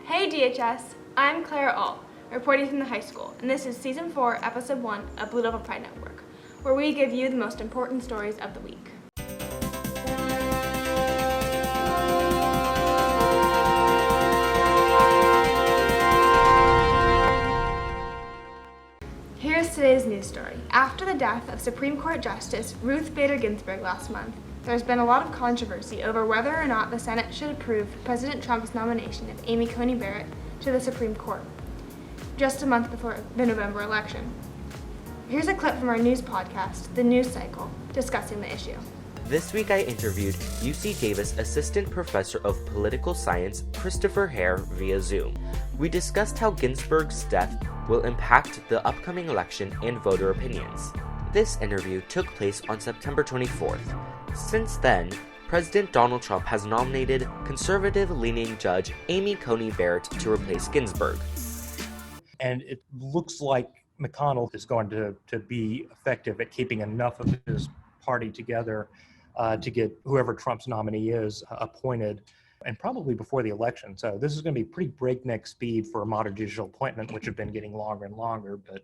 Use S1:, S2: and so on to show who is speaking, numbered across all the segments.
S1: Hey DHS, I'm Clara Ault, reporting from the high school, and this is Season 4, Episode 1 of Blue Devil Pride Network, where we give you the most important stories of the week. Here's today's news story. After the death of Supreme Court Justice Ruth Bader Ginsburg last month, there's been a lot of controversy over whether or not the Senate should approve President Trump's nomination of Amy Coney Barrett to the Supreme Court, just a month before the November election. Here's a clip from our news podcast, The News Cycle, discussing the issue.
S2: This week I interviewed UC Davis Assistant Professor of Political Science Christopher Hare via Zoom. We discussed how Ginsburg's death will impact the upcoming election and voter opinions. This interview took place on September 24th. Since then, President Donald Trump has nominated conservative-leaning Judge Amy Coney Barrett to replace Ginsburg.
S3: And it looks like McConnell is going to be effective at keeping enough of his party together to get whoever Trump's nominee is appointed, and probably before the election. So this is going to be pretty breakneck speed for a modern judicial appointment, which have been getting longer and longer. But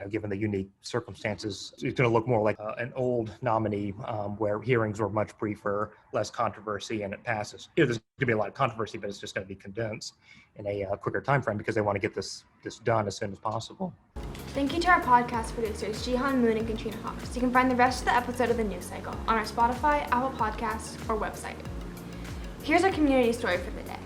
S3: given the unique circumstances, it's going to look more like an old nominee where hearings were much briefer, less controversy, and it passes. There's going to be a lot of controversy, but it's just going to be condensed in a quicker time frame because they want to get this done as soon as possible.
S1: Thank you to our podcast producers, Jihan Moon and Katrina Hawks. You can find the rest of the episode of The News Cycle on our Spotify, Apple Podcasts, or website. Here's our community story for the day.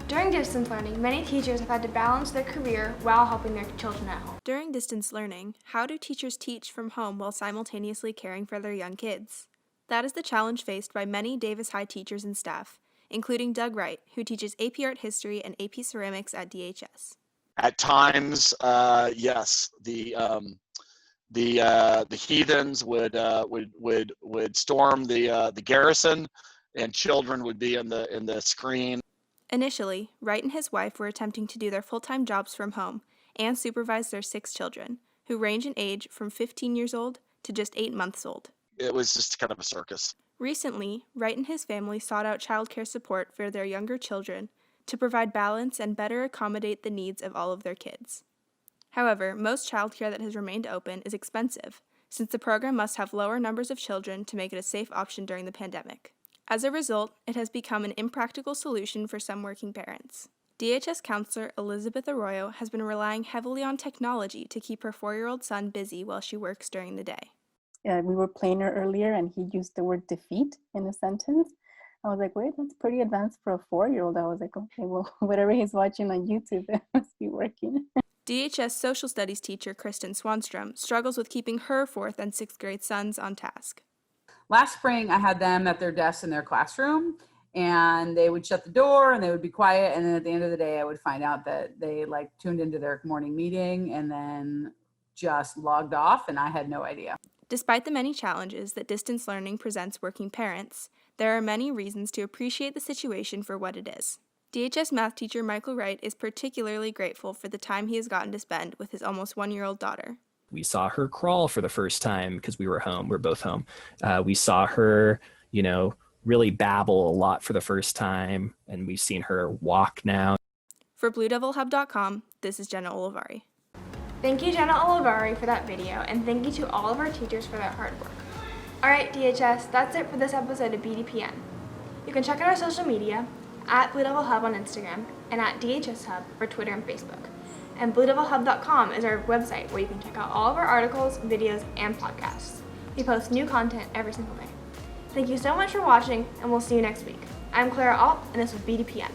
S1: During distance learning, many teachers have had to balance their career while helping their children at home.
S4: During distance learning, how do teachers teach from home while simultaneously caring for their young kids? That is the challenge faced by many Davis High teachers and staff, including Doug Wright, who teaches AP Art History and AP Ceramics at DHS.
S5: At times, yes, the heathens would storm the garrison, and children would be in the screen.
S4: Initially, Wright and his wife were attempting to do their full-time jobs from home and supervise their 6 children, who range in age from 15 years old to just 8 months old.
S5: It was just kind of a circus.
S4: Recently, Wright and his family sought out childcare support for their younger children to provide balance and better accommodate the needs of all of their kids. However, most childcare that has remained open is expensive, since the program must have lower numbers of children to make it a safe option during the pandemic. As a result, it has become an impractical solution for some working parents. DHS counselor Elizabeth Arroyo has been relying heavily on technology to keep her 4-year-old son busy while she works during the day.
S6: We were playing her earlier and he used the word defeat in a sentence. I was like, wait, that's pretty advanced for a 4-year-old. I was like, okay, well, whatever he's watching on YouTube, it must be working.
S4: DHS social studies teacher Kristen Swanstrom struggles with keeping her 4th and 6th grade sons on task.
S7: Last spring, I had them at their desks in their classroom, and they would shut the door and they would be quiet. And then at the end of the day, I would find out that they tuned into their morning meeting and then just logged off, and I had no idea.
S4: Despite the many challenges that distance learning presents working parents, there are many reasons to appreciate the situation for what it is. DHS math teacher Michael Wright is particularly grateful for the time he has gotten to spend with his almost 1-year-old daughter.
S8: We saw her crawl for the first time because we were home. We're both home. We saw her, really babble a lot for the first time, and we've seen her walk now.
S4: For BlueDevilHub.com, this is Jenna Olivari.
S1: Thank you, Jenna Olivari, for that video, and thank you to all of our teachers for their hard work. Alright, DHS, that's it for this episode of BDPN. You can check out our social media at Blue Devil Hub on Instagram and at DHS Hub for Twitter and Facebook. And BlueDevilHub.com is our website where you can check out all of our articles, videos, and podcasts. We post new content every single day. Thank you so much for watching, and we'll see you next week. I'm Clara Ault, and this was BDPN.